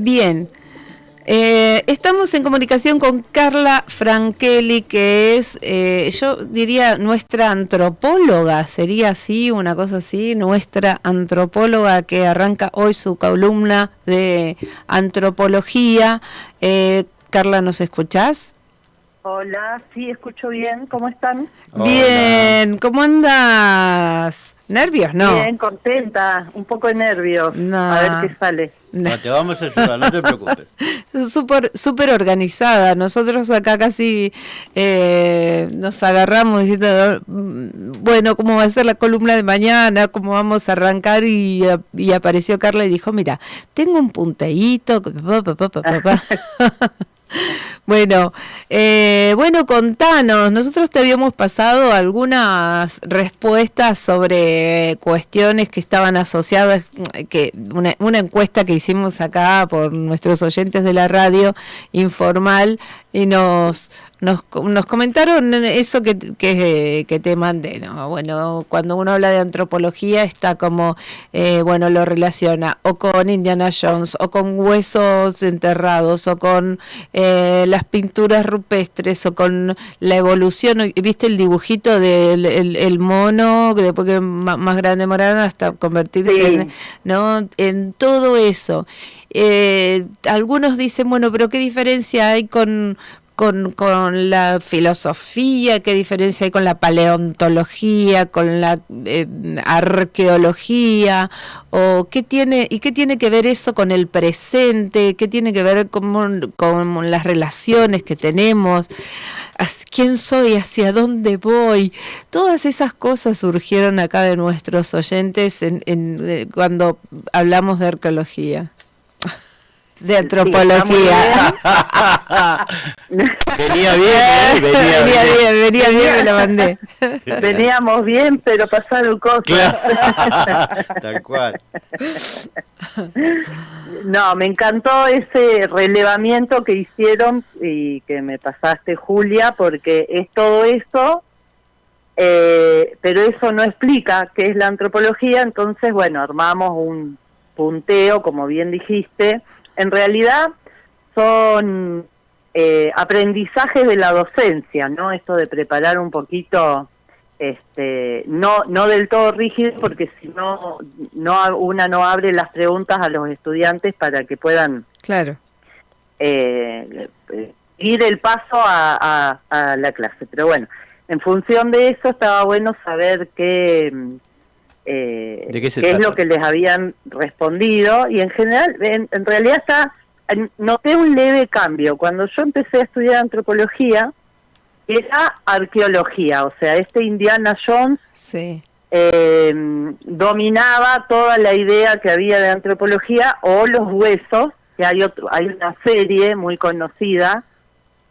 Bien. Estamos en comunicación con Carla Franchelli, que es, yo diría, nuestra antropóloga, sería así, una cosa así, nuestra antropóloga que arranca hoy su columna de antropología. Carla, ¿nos escuchás? Hola, sí, escucho bien, ¿cómo están? Bien, hola. ¿Cómo andás? ¿Nervios? No. Bien, contenta, un poco de nervios, a ver qué sale. No, te vamos a ayudar, no te preocupes. Súper organizada. Nosotros acá casi nos agarramos diciendo, bueno, ¿cómo va a ser la columna de mañana? ¿Cómo vamos a arrancar? Y apareció Carla y dijo, mira, tengo un punteíto. Bueno, contanos, nosotros te habíamos pasado algunas respuestas sobre cuestiones que estaban asociadas, que una encuesta que hicimos acá por nuestros oyentes de la radio informal, y nos comentaron eso que te mandé, ¿no? Bueno, cuando uno habla de antropología está como, lo relaciona o con Indiana Jones, o con huesos enterrados, o con las pinturas rupestres, o con la evolución. ¿Viste el dibujito del el mono, que después que más grande moraron hasta convertirse en todo eso? Algunos dicen, bueno, pero ¿qué diferencia hay con la filosofía? ¿Qué diferencia hay con la paleontología, con la arqueología? ¿O qué tiene que ver eso con el presente? ¿Qué tiene que ver con las relaciones que tenemos? ¿Quién soy? ¿Hacia dónde voy? Todas esas cosas surgieron acá de nuestros oyentes cuando hablamos de arqueología. De antropología. Venía bien, me la mandé. Veníamos bien, pero pasaron cosas. Claro. Tal cual. No, me encantó ese relevamiento que hicieron y que me pasaste, Julia, porque es todo eso, pero eso no explica qué es la antropología. Entonces, armamos un punteo, como bien dijiste. En realidad son aprendizajes de la docencia, ¿no? Esto de preparar un poquito, no del todo rígido, porque si no, una no abre las preguntas a los estudiantes para que puedan ir el paso a la clase. Pero bueno, en función de eso estaba bueno saber qué es lo que les habían respondido, y en general, en realidad noté un leve cambio. Cuando yo empecé a estudiar antropología, era arqueología, o sea, Indiana Jones dominaba toda la idea que había de antropología, o los huesos, que hay una serie muy conocida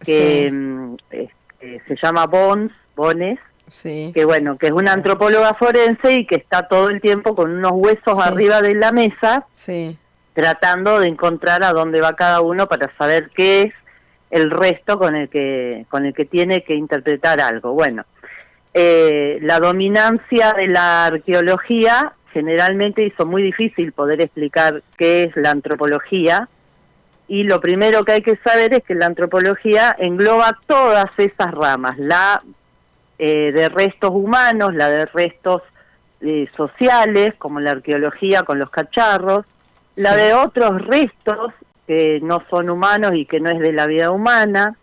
que se llama Bones, que es una antropóloga forense y que está todo el tiempo con unos huesos arriba de la mesa, tratando de encontrar a dónde va cada uno para saber qué es el resto con el que tiene que interpretar algo. Bueno, la dominancia de la arqueología generalmente hizo muy difícil poder explicar qué es la antropología, y lo primero que hay que saber es que la antropología engloba todas esas ramas, la de restos humanos, la de restos sociales, como la arqueología con los cacharros, la de otros restos que no son humanos y que no es de la vida humana,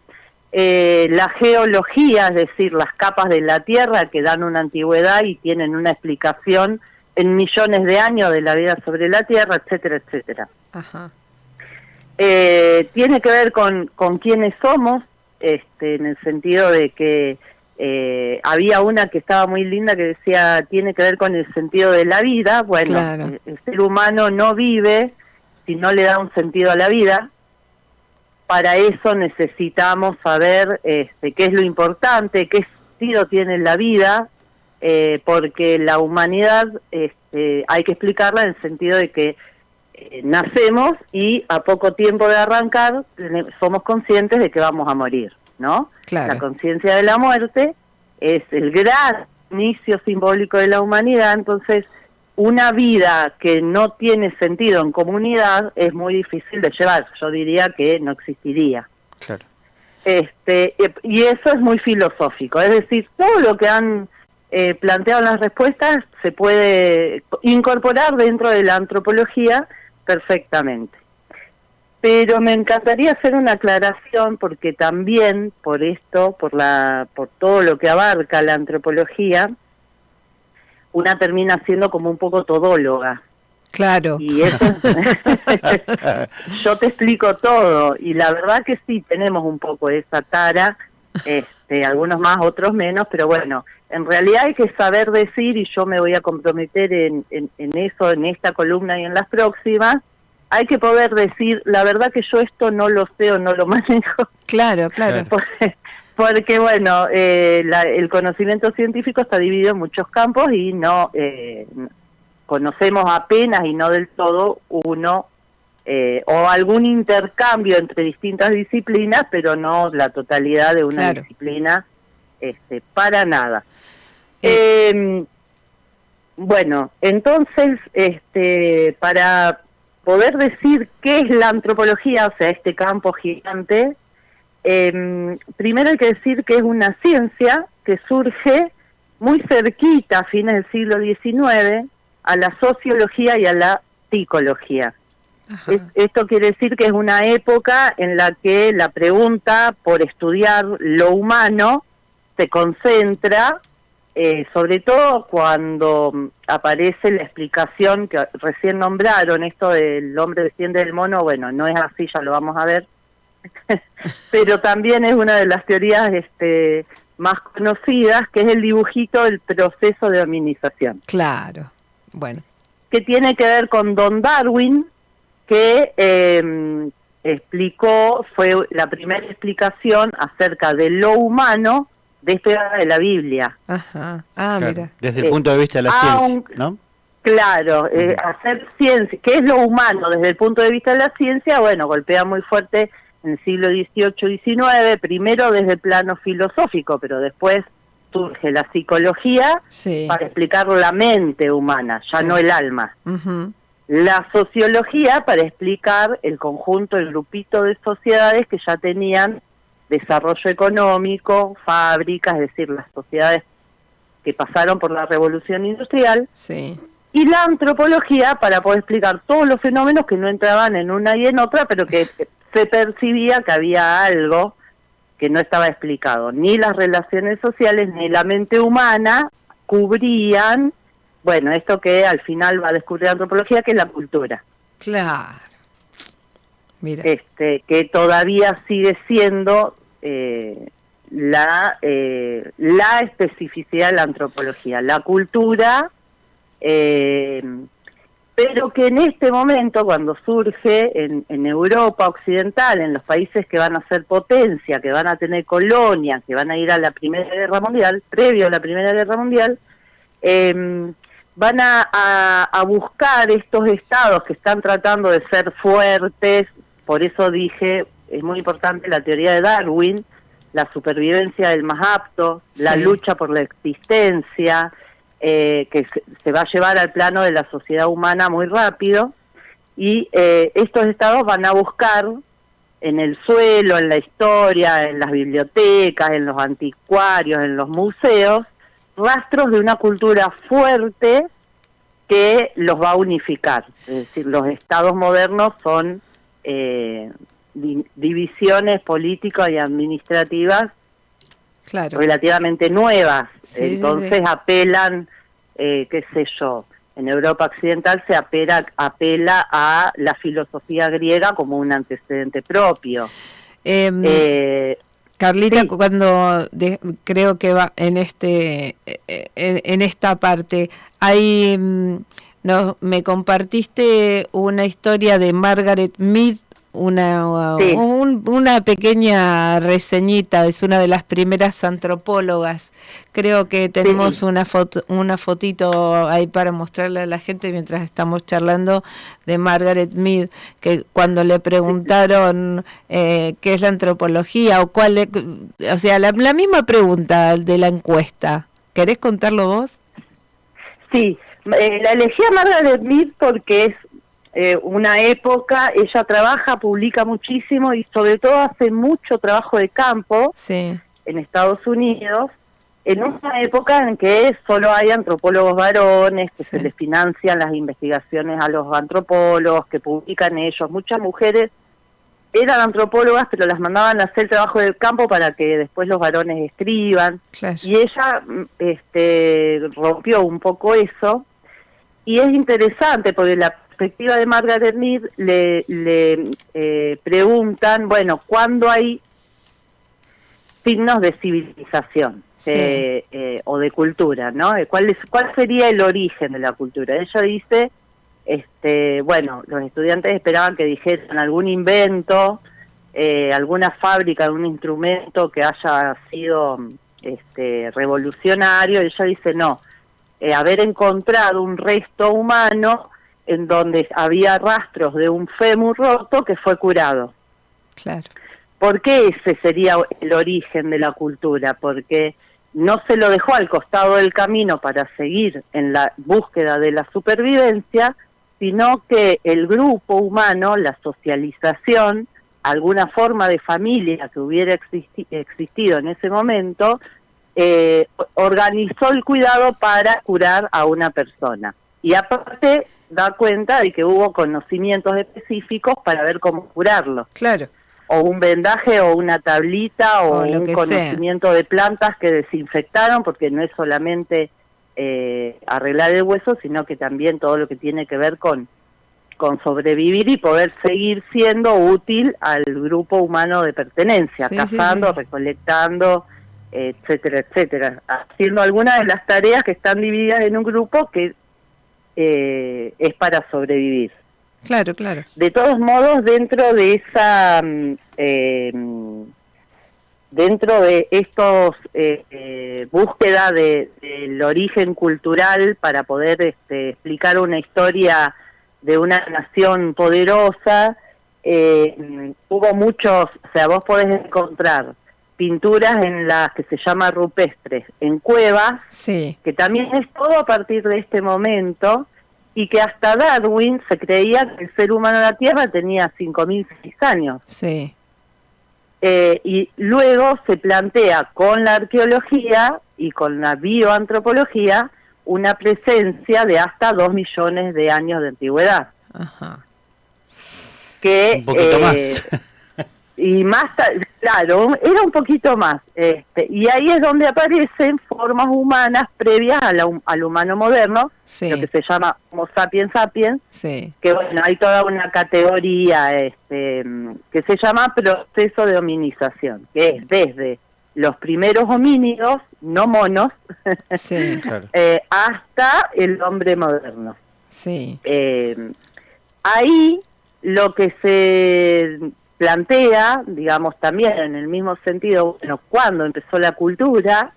la geología, es decir, las capas de la Tierra que dan una antigüedad y tienen una explicación en millones de años de la vida sobre la Tierra, etcétera, etcétera. Ajá. Tiene que ver con quiénes somos, en el sentido de que había una que estaba muy linda que decía, tiene que ver con el sentido de la vida. Bueno, el ser humano no vive si no le da un sentido a la vida. Para eso necesitamos saber qué es lo importante, qué sentido tiene la vida, porque la humanidad hay que explicarla en el sentido de que nacemos y a poco tiempo de arrancar somos conscientes de que vamos a morir, ¿no? La conciencia de la muerte es el gran inicio simbólico de la humanidad. Entonces una vida que no tiene sentido en comunidad es muy difícil de llevar. Yo diría que no existiría. Claro. Y eso es muy filosófico. Es decir, todo lo que han planteado en las respuestas se puede incorporar dentro de la antropología perfectamente. Pero me encantaría hacer una aclaración porque también por todo lo que abarca la antropología, una termina siendo como un poco todóloga. Claro. Y eso, yo te explico todo, y la verdad que sí, tenemos un poco esa tara, algunos más, otros menos, pero bueno, en realidad hay que saber decir, y yo me voy a comprometer en eso, en esta columna y en las próximas, hay que poder decir, la verdad que yo esto no lo sé o no lo manejo. Claro, claro. Porque bueno, el conocimiento científico está dividido en muchos campos y no conocemos apenas y no del todo uno, o algún intercambio entre distintas disciplinas, pero no la totalidad de una disciplina, para nada. Bueno, entonces, para poder decir qué es la antropología, o sea, este campo gigante, primero hay que decir que es una ciencia que surge muy cerquita a fines del siglo XIX a la sociología y a la psicología. Esto quiere decir que es una época en la que la pregunta por estudiar lo humano se concentra, sobre todo cuando aparece la explicación que recién nombraron, esto del hombre desciende del mono. Bueno, no es así, ya lo vamos a ver, pero también es una de las teorías más conocidas, que es el dibujito del proceso de hominización. Claro, bueno. Que tiene que ver con Don Darwin, que fue la primera explicación acerca de lo humano despegada de la Biblia. Ajá. Claro. Mira. Desde el punto de vista de la ciencia, ¿no? Claro, hacer ciencia, ¿qué es lo humano desde el punto de vista de la ciencia? Bueno, golpea muy fuerte en el siglo XVIII-XIX, primero desde el plano filosófico, pero después surge la psicología para explicar la mente humana, ya no el alma. La sociología para explicar el conjunto, el grupito de sociedades que ya tenían desarrollo económico, fábricas, es decir, las sociedades que pasaron por la revolución industrial. Y la antropología para poder explicar todos los fenómenos que no entraban en una y en otra, pero que se percibía que había algo que no estaba explicado. Ni las relaciones sociales ni la mente humana cubrían, bueno, esto que al final va a descubrir la antropología, que es la cultura. Claro. Mira. Que todavía sigue siendo la especificidad de la antropología, la cultura, pero que en este momento, cuando surge en Europa Occidental, en los países que van a ser potencia, que van a tener colonias, que van a ir a la Primera Guerra Mundial, previo a la Primera Guerra Mundial, van a buscar estos estados que están tratando de ser fuertes. Por eso dije, es muy importante la teoría de Darwin, la supervivencia del más apto, la lucha por la existencia, que se va a llevar al plano de la sociedad humana muy rápido, y estos estados van a buscar en el suelo, en la historia, en las bibliotecas, en los anticuarios, en los museos, rastros de una cultura fuerte que los va a unificar. Es decir, los estados modernos son divisiones políticas y administrativas relativamente nuevas. Entonces apelan, qué sé yo, en Europa Occidental se apela a la filosofía griega como un antecedente propio. Carlita, cuando creo que va en esta parte, hay me compartiste una historia de Margaret Mead, una pequeña reseñita. Es una de las primeras antropólogas. Creo que tenemos una fotito ahí para mostrarle a la gente mientras estamos charlando de Margaret Mead, que cuando le preguntaron qué es la antropología o o sea, la misma pregunta de la encuesta. ¿Querés contarlo vos? Sí. La elegí a Margaret Mead porque es una época, ella trabaja, publica muchísimo y sobre todo hace mucho trabajo de campo en Estados Unidos, en una época en que solo hay antropólogos varones, que se les financian las investigaciones a los antropólogos, que publican ellos. Muchas mujeres eran antropólogas, pero las mandaban a hacer trabajo de campo para que después los varones escriban. Claro. Y ella rompió un poco eso, y es interesante porque la perspectiva de Margaret Mead le preguntan, bueno, ¿cuándo hay signos de civilización o de cultura, ¿no? ¿Cuál sería el origen de la cultura? Ella dice, bueno, los estudiantes esperaban que dijeran algún invento, alguna fábrica, algún instrumento que haya sido revolucionario. Ella dice, no, haber encontrado un resto humano en donde había rastros de un fémur roto que fue curado. Claro. ¿Por qué ese sería el origen de la cultura? Porque no se lo dejó al costado del camino para seguir en la búsqueda de la supervivencia, sino que el grupo humano, la socialización, alguna forma de familia que hubiera existido en ese momento, organizó el cuidado para curar a una persona. Y aparte da cuenta de que hubo conocimientos específicos para ver cómo curarlo. Claro. O un vendaje o una tablita o un conocimiento de plantas que desinfectaron, porque no es solamente arreglar el hueso, sino que también todo lo que tiene que ver con sobrevivir y poder seguir siendo útil al grupo humano de pertenencia, cazando, recolectando, etcétera, etcétera, haciendo algunas de las tareas que están divididas en un grupo que es para sobrevivir. Claro, claro. De todos modos, dentro de esa, dentro de estos búsqueda del origen cultural para poder explicar una historia de una nación poderosa, hubo muchos, o sea, vos podés encontrar pinturas en las que se llama rupestres, en cuevas, que también es todo a partir de este momento, y que hasta Darwin se creía que el ser humano en la Tierra tenía 5.006 años. Sí. Y luego se plantea con la arqueología y con la bioantropología una presencia de hasta 2 millones de años de antigüedad. Ajá. Que, un poquito más. Y más, claro, era un poquito más. Y ahí es donde aparecen formas humanas previas al humano moderno, lo que se llama Homo sapiens sapiens, que bueno, hay toda una categoría que se llama proceso de hominización, que es desde los primeros homínidos, no monos, claro, hasta el hombre moderno. Ahí lo que se plantea, digamos, también en el mismo sentido, bueno, ¿cuándo empezó la cultura?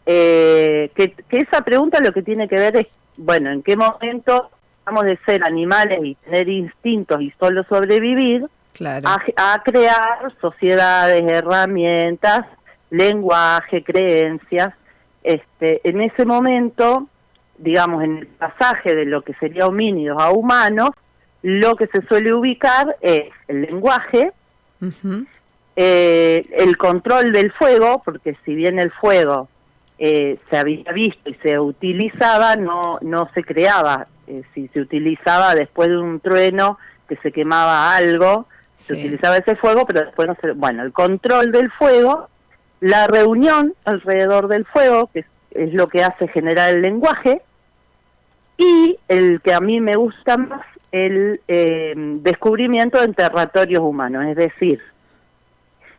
Que esa pregunta lo que tiene que ver es, bueno, ¿en qué momento pasamos de ser animales y tener instintos y solo sobrevivir, claro, a crear sociedades, herramientas, lenguaje, creencias? En ese momento, digamos, en el pasaje de lo que sería homínidos a humanos, lo que se suele ubicar es el lenguaje, el control del fuego, porque si bien el fuego se había visto y se utilizaba, no se creaba. Si se utilizaba después de un trueno que se quemaba algo, se utilizaba ese fuego, pero después no se... Bueno, el control del fuego, la reunión alrededor del fuego, que es lo que hace generar el lenguaje, y el que a mí me gusta más, el descubrimiento de territorios humanos, es decir,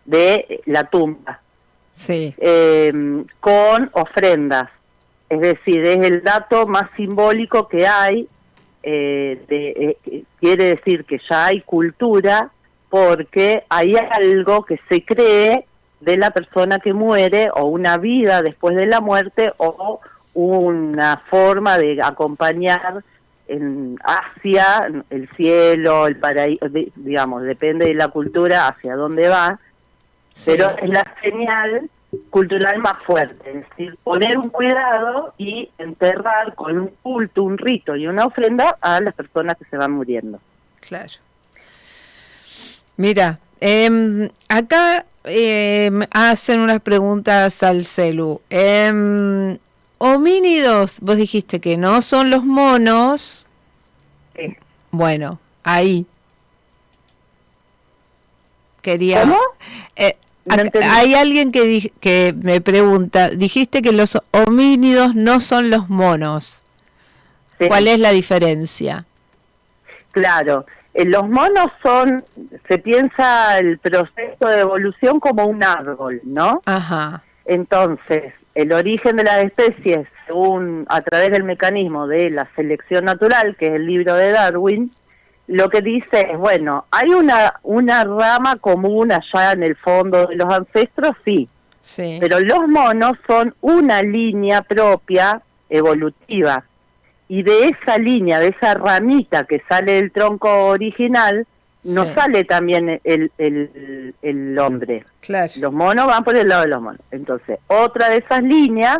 de la tumba, con ofrendas, es decir, es el dato más simbólico que hay, quiere decir que ya hay cultura, porque hay algo que se cree de la persona que muere, o una vida después de la muerte, o una forma de acompañar hacia el cielo, el paraíso, digamos, depende de la cultura hacia dónde va, pero es la señal cultural más fuerte, es decir, poner un cuidado y enterrar con un culto, un rito y una ofrenda a las personas que se van muriendo. Claro. Mira, acá hacen unas preguntas al celu. Homínidos, vos dijiste que no son los monos. Sí. Bueno, ahí. Quería... ¿Cómo? Hay alguien que me pregunta, dijiste que los homínidos no son los monos. Sí. ¿Cuál es la diferencia? Claro, los monos se piensa el proceso de evolución como un árbol, ¿no? Ajá. Entonces, el origen de las especies, según a través del mecanismo de la selección natural, que es el libro de Darwin, lo que dice es, bueno, hay una rama común allá en el fondo de los ancestros, sí, pero los monos son una línea propia evolutiva, y de esa línea, de esa ramita que sale del tronco original, no sale también el hombre. Claro. Los monos van por el lado de los monos. Entonces, otra de esas líneas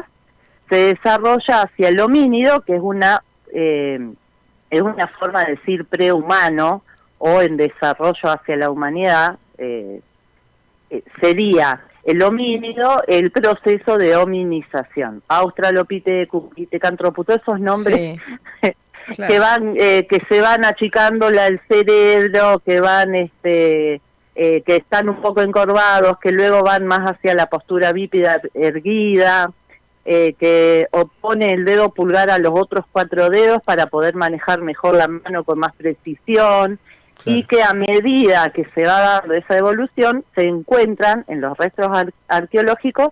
se desarrolla hacia el homínido, que es una forma de decir prehumano, o en desarrollo hacia la humanidad, sería el homínido, el proceso de hominización. Australopithecus, Pithecanthropus, todos esos nombres claro. que se van achicando el cerebro, que van que están un poco encorvados, que luego van más hacia la postura bípeda erguida, que opone el dedo pulgar a los otros 4 dedos para poder manejar mejor la mano con más precisión, claro. Y que a medida que se va dando esa evolución, se encuentran en los restos arqueológicos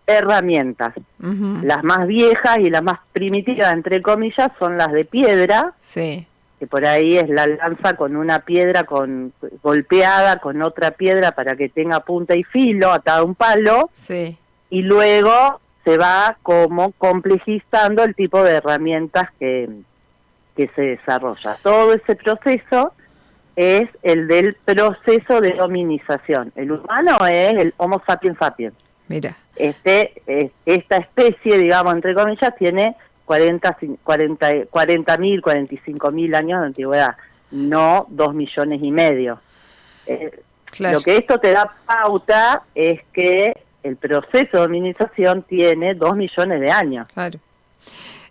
herramientas. Uh-huh. Las más viejas y las más primitivas, entre comillas, son las de piedra, sí. Que por ahí es la lanza con una piedra golpeada con otra piedra para que tenga punta y filo, atada a un palo, sí. Y luego se va como complejizando el tipo de herramientas que se desarrolla. Todo ese proceso es el del proceso de hominización. El humano es el Homo sapiens sapiens. Mira. Esta especie, digamos, entre comillas, tiene 40.000, 45.000 años de antigüedad, no 2,5 millones. Claro. Lo que esto te da pauta es que el proceso de hominización tiene 2 millones de años. Claro.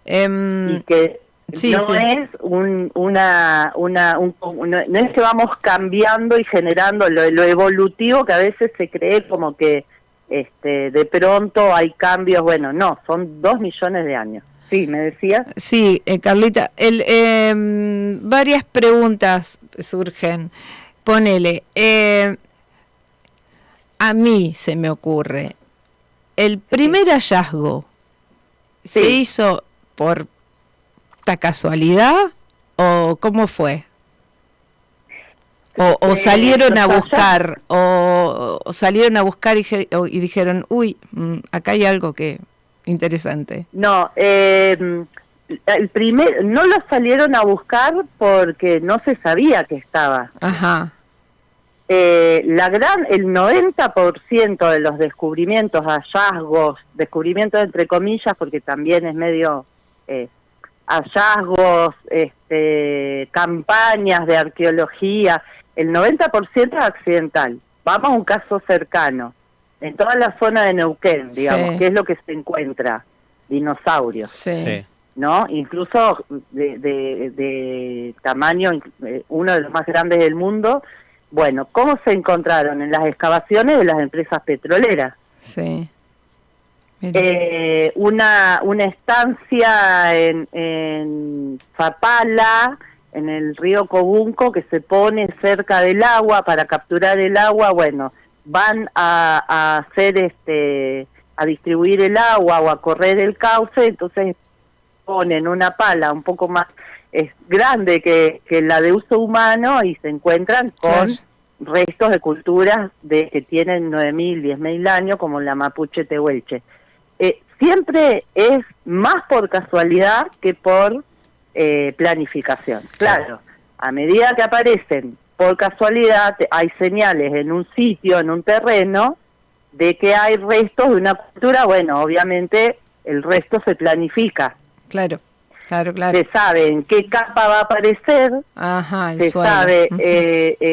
Y que sí, no es no es que vamos cambiando y generando lo evolutivo, que a veces se cree como que de pronto hay cambios. Bueno, no, son 2 millones de años. Sí, ¿me decías? Sí, Carlita, varias preguntas surgen. Ponele, a mí se me ocurre, el primer hallazgo se hizo por esta casualidad o cómo fue, o salieron a buscar, o salieron a buscar y dijeron, uy, acá hay algo que interesante. No, no lo salieron a buscar porque no se sabía que estaba. Ajá. El 90% de los descubrimientos, hallazgos, descubrimientos entre comillas, porque también es medio hallazgos, campañas de arqueología, el 90% es accidental. Vamos a un caso cercano, en toda la zona de Neuquén, digamos, que es lo que se encuentra, dinosaurios. Sí. ¿No? Incluso de tamaño, uno de los más grandes del mundo. Bueno, ¿cómo se encontraron? En las excavaciones de las empresas petroleras. Sí. Una estancia en Zapala, en el río Cobunco, que se pone cerca del agua para capturar el agua. Bueno, van a hacer a distribuir el agua o a correr el cauce, entonces ponen una pala un poco más grande que la de uso humano y se encuentran con restos de culturas que tienen 9.000, 10.000 años, como la mapuche tehuelche. Siempre es más por casualidad que por planificación. Claro, a medida que aparecen por casualidad, hay señales en un sitio, en un terreno, de que hay restos de una cultura, bueno, obviamente el resto se planifica. Claro. Se sabe en qué capa va a aparecer, se suelo. sabe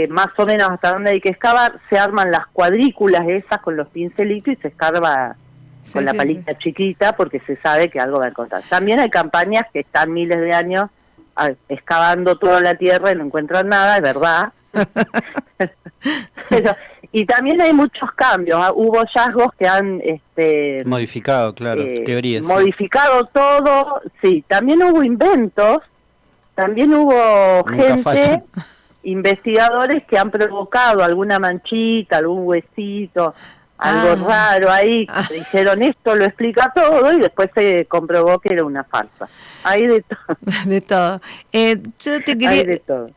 más o menos hasta dónde hay que excavar, se arman las cuadrículas esas con los pincelitos y se escarba con la palita chiquita porque se sabe que algo va a encontrar. También hay campañas que están miles de años excavando toda la tierra y no encuentran nada, es verdad. Y también hay muchos cambios, hubo hallazgos que han modificado, claro, teorías. Modificado todo, sí, también hubo inventos, también hubo gente, investigadores que han provocado alguna manchita, algún huesito, algo raro ahí, dijeron esto lo explica todo y después se comprobó que era una farsa. Hay de todo. De todo. Yo te quería... Hay de todo.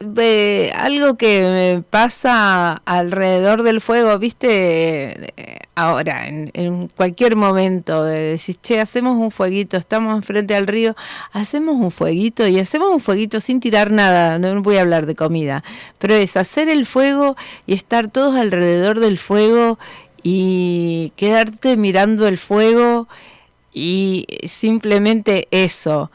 Algo que me pasa alrededor del fuego, viste, ahora, en cualquier momento, de decir, che, hacemos un fueguito, estamos enfrente al río, hacemos un fueguito y hacemos un fueguito sin tirar nada, no voy a hablar de comida, pero es hacer el fuego y estar todos alrededor del fuego y quedarte mirando el fuego y simplemente eso.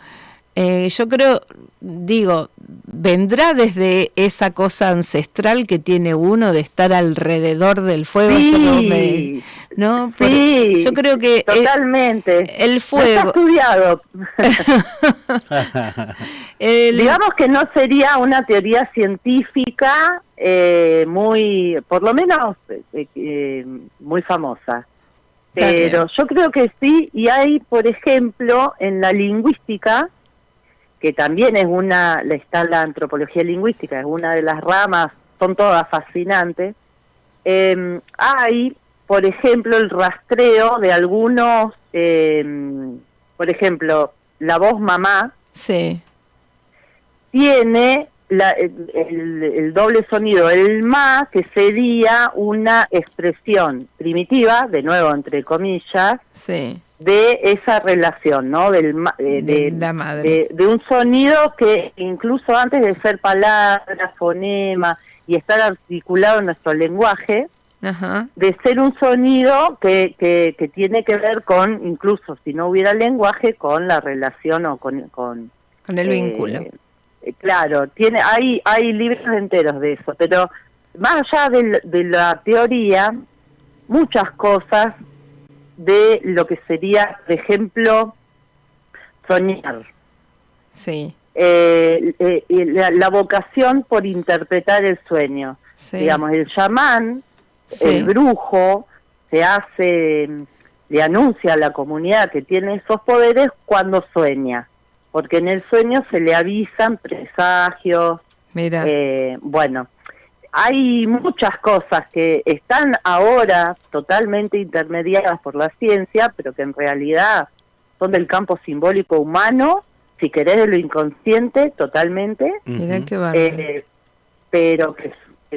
Yo creo, vendrá desde esa cosa ancestral que tiene uno de estar alrededor del fuego. Sí, ¿no? Sí, yo creo que totalmente. El fuego. Está estudiado. Digamos que no sería una teoría científica muy, por lo menos, muy famosa. Pero yo creo que sí, y hay, por ejemplo, en la lingüística, que también está la antropología lingüística, es una de las ramas, son todas fascinantes, hay, por ejemplo, el rastreo de algunos, por ejemplo, la voz mamá, tiene el doble sonido, el ma, que sería una expresión primitiva, de nuevo entre comillas, de esa relación, ¿no? De la madre. De un sonido que incluso antes de ser palabra, fonema y estar articulado en nuestro lenguaje, de ser un sonido que tiene que ver con, incluso si no hubiera lenguaje, con la relación o con el vínculo. Claro, hay libros enteros de eso, pero más allá de la teoría, muchas cosas de lo que sería, por ejemplo, soñar. Sí. La vocación por interpretar el sueño. Digamos, el chamán, el brujo, le anuncia a la comunidad que tiene esos poderes cuando sueña, porque en el sueño se le avisan presagios. Mira. Bueno, hay muchas cosas que están ahora totalmente intermediadas por la ciencia, pero que en realidad son del campo simbólico humano, si querés de lo inconsciente, totalmente. Mirá qué bárbaro. Pero que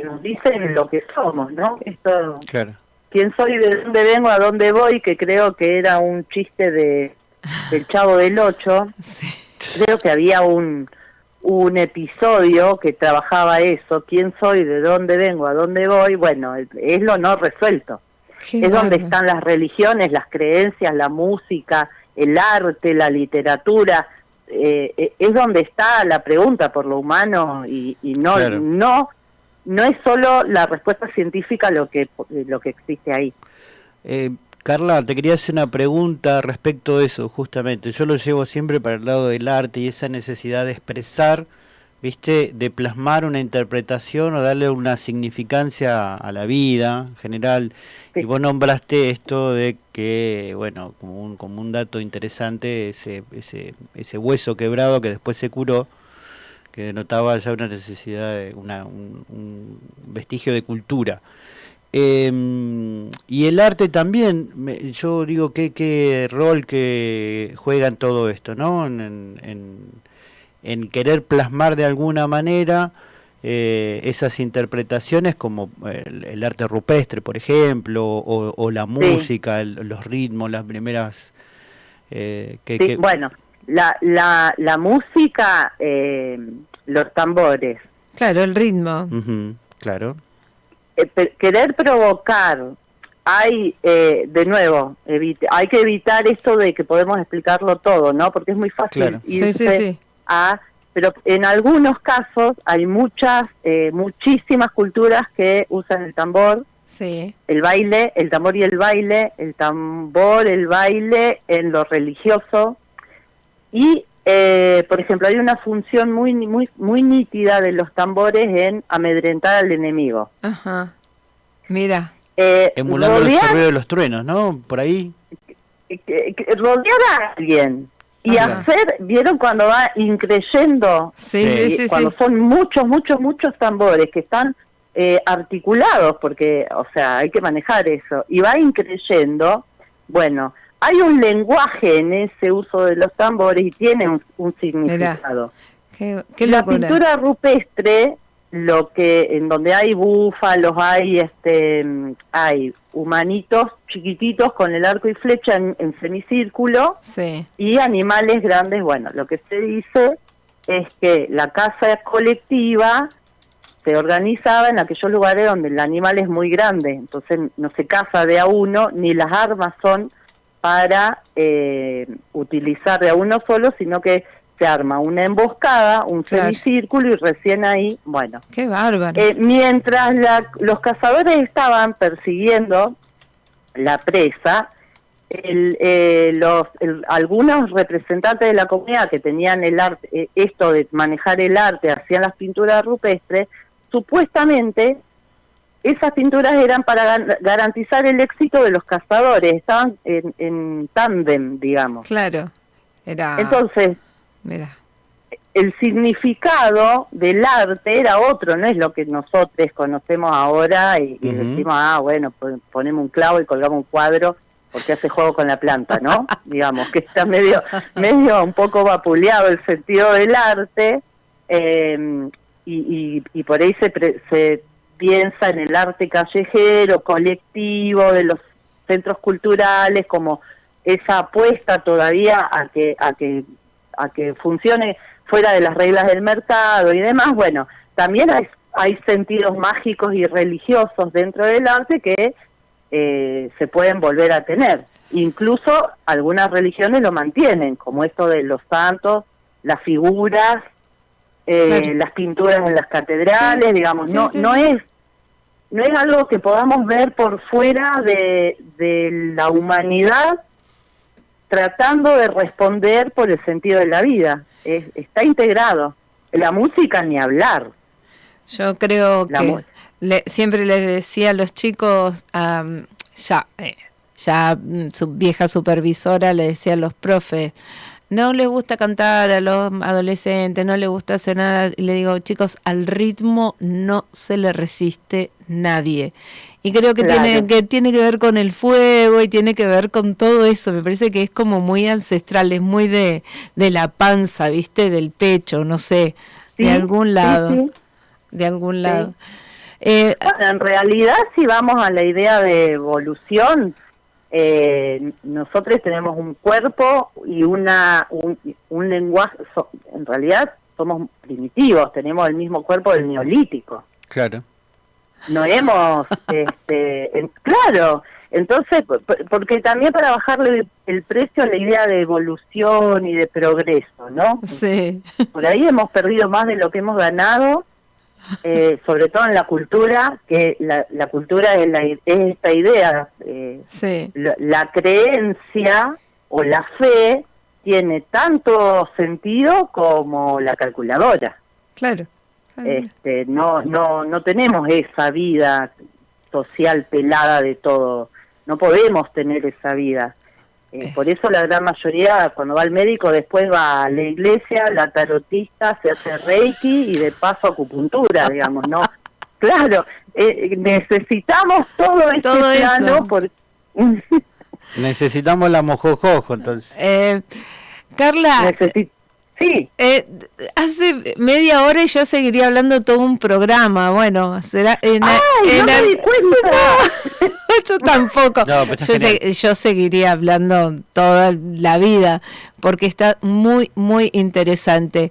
nos dicen lo que somos, ¿no? Esto, claro. ¿Quién soy, de dónde vengo, a dónde voy? Que creo que era un chiste del Chavo del Ocho. Creo que había un episodio que trabajaba eso, quién soy, de dónde vengo, a dónde voy. Bueno, es lo no resuelto. Es donde están las religiones, las creencias, la música, el arte, la literatura. Es donde está la pregunta por lo humano y no, claro. no es solo la respuesta científica lo que existe ahí. Carla, te quería hacer una pregunta respecto de eso, justamente. Yo lo llevo siempre para el lado del arte y esa necesidad de expresar, ¿viste? De plasmar una interpretación o darle una significancia a la vida en general. Sí. Y vos nombraste esto de que, bueno, como un dato interesante, ese hueso quebrado que después se curó, que denotaba ya una necesidad de un vestigio de cultura. Y el arte también, yo digo qué rol que juega en todo esto, ¿no? En querer plasmar de alguna manera esas interpretaciones como el arte rupestre, por ejemplo, o la música, los ritmos, las primeras... Bueno, la música, los tambores. Claro, el ritmo. Claro. Querer provocar hay, de nuevo, hay que evitar esto de que podemos explicarlo todo, ¿no? Porque es muy fácil Claro. irse pero en algunos casos hay muchísimas culturas que usan el tambor, el baile, el tambor y el baile, el tambor, el baile en lo religioso. Y, por ejemplo, hay una función muy nítida de los tambores en amedrentar al enemigo. Ajá. Mira. Emulando el sonido de los truenos, ¿no? Por ahí. Rodear a alguien y hacer, ¿vieron cuando va increyendo? Sí. Cuando son muchos tambores que están articulados, porque, o sea, hay que manejar eso, y va increyendo, bueno, hay un lenguaje en ese uso de los tambores y tiene un significado. Qué la locura. Pintura rupestre, en donde hay búfalos, hay humanitos chiquititos con el arco y flecha en semicírculo, y animales grandes. Bueno, lo que se dice es que la caza colectiva se organizaba en aquellos lugares donde el animal es muy grande, entonces no se caza de a uno, ni las armas son para utilizar de a uno solo, sino que se arma una emboscada, un semicírculo, y recién ahí, bueno. ¡Qué bárbaro! Mientras los cazadores estaban persiguiendo la presa, algunos representantes de la comunidad que tenían el arte, esto de manejar el arte, hacían las pinturas rupestres, supuestamente esas pinturas eran para garantizar el éxito de los cazadores, estaban en tándem, digamos. Claro. Entonces, mira, el significado del arte era otro, no es lo que nosotros conocemos ahora y decimos, bueno, ponemos un clavo y colgamos un cuadro porque hace juego con la planta, ¿no? Digamos que está medio un poco vapuleado el sentido del arte, y por ahí se piensa en el arte callejero, colectivo, de los centros culturales, como esa apuesta todavía a que funcione fuera de las reglas del mercado y demás. Bueno, también hay sentidos mágicos y religiosos dentro del arte que se pueden volver a tener. Incluso algunas religiones lo mantienen, como esto de los santos, las figuras, las pinturas en las catedrales, digamos. No es algo que podamos ver por fuera de la humanidad tratando de responder por el sentido de la vida. Está integrado. La música ni hablar. Yo creo que siempre les decía a los chicos, su vieja supervisora le decía a los profes, no les gusta cantar a los adolescentes, no les gusta hacer nada, y le digo, chicos, al ritmo no se le resiste nadie. Y creo que tiene que ver con el fuego y tiene que ver con todo eso. Me parece que es como muy ancestral, es muy de la panza, ¿viste? Del pecho, no sé, de algún lado. De algún lado. Bueno, en realidad, si vamos a la idea de evolución, nosotros tenemos un cuerpo y un lenguaje. En realidad somos primitivos, tenemos el mismo cuerpo del neolítico. Claro. No hemos, claro, entonces, porque también para bajarle el precio a la idea de evolución y de progreso, ¿no? Sí. Por ahí hemos perdido más de lo que hemos ganado, sobre todo en la cultura, que la cultura es esta idea, la creencia o la fe tiene tanto sentido como la calculadora. Claro. No tenemos esa vida social pelada de todo, no podemos tener esa vida. Por eso la gran mayoría, cuando va al médico, después va a la iglesia, la tarotista, se hace reiki y de paso acupuntura, digamos, ¿no? Claro, necesitamos todo plano porque... Necesitamos la mojojojo, entonces. Carla... Sí. Hace media hora y yo seguiría hablando todo un programa. Bueno, será... no me di cuenta. Yo tampoco. No, yo seguiría hablando toda la vida porque está muy, muy interesante.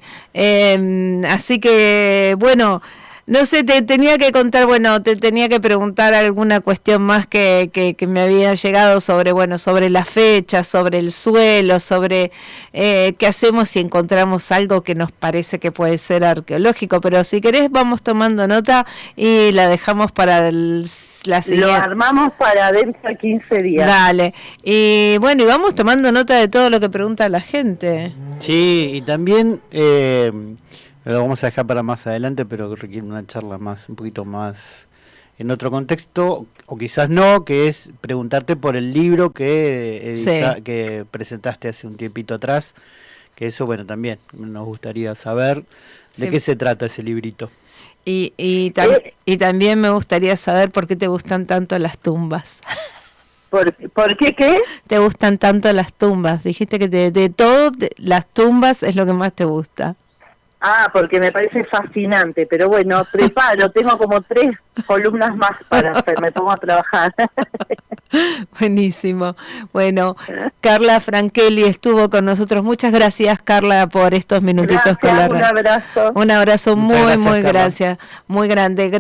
Así que, bueno, No sé, te tenía que contar, bueno, te tenía que preguntar alguna cuestión más que me había llegado sobre, bueno, sobre la fecha, sobre el suelo, sobre qué hacemos si encontramos algo que nos parece que puede ser arqueológico, pero si querés vamos tomando nota y la dejamos para la siguiente. Lo armamos para dentro de 15 días. Dale. Y bueno, y vamos tomando nota de todo lo que pregunta la gente. Sí, y también lo vamos a dejar para más adelante, pero requiere una charla un poquito más en otro contexto, o quizás no, que es preguntarte por el libro que presentaste hace un tiempito atrás, que eso, bueno, también nos gustaría saber de qué se trata ese librito. Y también me gustaría saber por qué te gustan tanto las tumbas. ¿Por qué? ¿Te gustan tanto las tumbas? Dijiste que de todo, las tumbas es lo que más te gusta. Porque me parece fascinante, pero bueno, tengo como 3 columnas más para hacer, me pongo a trabajar. Buenísimo. Bueno, Carla Francheli estuvo con nosotros. Muchas gracias, Carla, por estos minutitos con la radio. Un abrazo. Un abrazo. Muchas muy gracias, muy grande.